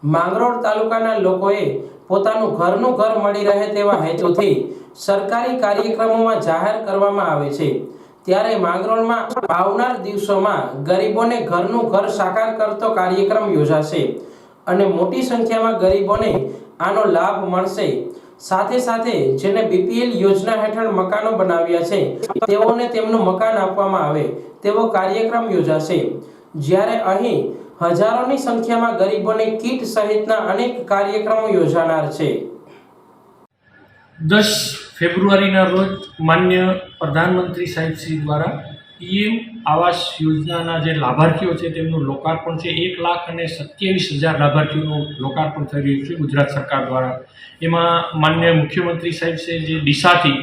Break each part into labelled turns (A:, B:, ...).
A: માંગરોળ તાલુકાના લોકોએ પોતાનું ઘરનું ઘર મળી રહે તેવા હેતુથી સરકારી કાર્યક્રમોમાં જાહેર કરવામાં આવે છે। ત્યારે માંગરોળમાં આવનાર દિવસોમાં ગરીબોને ઘરનું ઘર સાકાર કરતો કાર્યક્રમ યોજાશે અને મોટી સંખ્યામાં ગરીબોને આનો લાભ મળશે। સાથે સાથે જેને બીપીએલ યોજના હેઠળ મકાનો બનાવ્યા છે તેઓને તેમનું મકાન આપવામાં આવે તેવો કાર્યક્રમ યોજાશે। જ્યારે અહીં હજારોની સંખ્યામાં ગરીબોને કીટ સહિતના અનેક કાર્યક્રમો યોજાનાર છે।
B: 10 ફેબ્રુઆરીના રોજ માન્ય પ્રધાનમંત્રી સાહેબ શ્રી દ્વારા પીએમ આવાસ યોજનાના જે લાભાર્થીઓ છે તેમનું લોકાર્પણ છે। 1,27,000 લાભાર્થીઓનું લોકાર્પણ થઈ રહ્યું છે ગુજરાત સરકાર દ્વારા। એમાં માન્ય મુખ્યમંત્રી સાહેબ છે જે ડીસાથી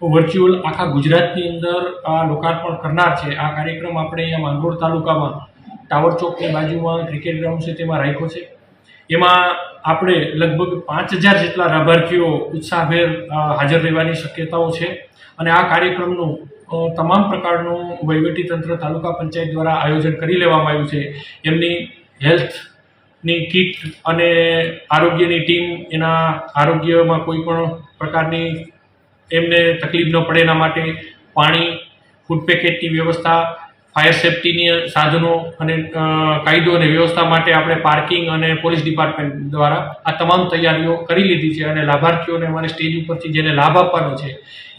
B: વર્ચ્યુઅલ આખા ગુજરાતની અંદર આ લોકાર્પણ કરનાર છે। આ કાર્યક્રમ આપણે અહીંયા માંગરોળ તાલુકામાં ટાવર ચોકની બાજુમાં ક્રિકેટ ગ્રાઉન્ડ છે તેમાં રાખ્યો છે। એમાં આપણે લગભગ 5,000 જેટલા લાભાર્થીઓ ઉત્સાહભેર હાજર રહેવાની શક્યતાઓ છે અને આ કાર્યક્રમનું તમામ પ્રકારનું વહીવટીતંત્ર તાલુકા પંચાયત દ્વારા આયોજન કરી લેવામાં આવ્યું છે। એમની હેલ્થની કીટ અને આરોગ્યની ટીમ એના આરોગ્યમાં કોઈ પણ પ્રકારની એમને તકલીફ ન પડે એના માટે પાણી, ફૂડ પેકેટની વ્યવસ્થા, ફાયર સેફ્ટીની સાધનો અને કાયદો અને વ્યવસ્થા માટે આપણે પાર્કિંગ અને પોલીસ ડિપાર્ટમેન્ટ દ્વારા આ તમામ તૈયારીઓ કરી લીધી છે અને લાભાર્થીઓને મને સ્ટેજ ઉપરથી જેને લાભ આપવાનો છે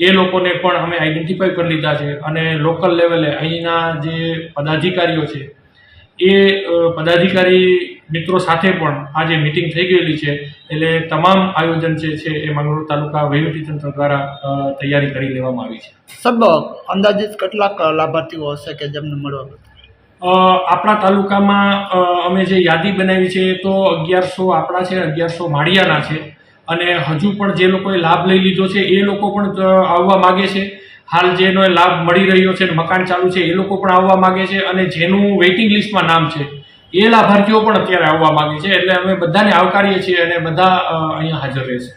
B: એ લોકોને પણ અમે આઈડેન્ટિફાઈ કરી લીધા છે અને લોકલ લેવલે અહીંના જે પદાધિકારીઓ છે એ પદાધિકારી મિત્રો સાથે પણ આજે મિટિંગ થઈ ગયેલી છે। એટલે તમામ આયોજન જે છે એ માંગરોળ તાલુકા વહીવટીતંત્ર દ્વારા તૈયારી કરી લેવામાં આવી છે।
C: સબ અંદાજિત કેટલાક લાભાર્થીઓ હશે કે જેમને મળવા?
B: આપણા તાલુકામાં અમે જે યાદી બનાવી છે તો 1100 આપણા છે, 1100 માળિયાના છે અને હજુ પણ જે લોકોએ લાભ લઈ લીધો છે એ લોકો પણ આવવા માગે છે। હાલ જેનો લાભ મળી રહ્યો છે, મકાન ચાલુ છે એ લોકો પણ આવવા માગે છે અને જેનું વેઇટિંગ લિસ્ટમાં નામ છે એ લાભાર્થીઓ પણ અત્યારે આવવા માગે છે। એટલે અમે બધાને આવકારીએ છીએ અને બધા અહીંયા હાજર રહેશે।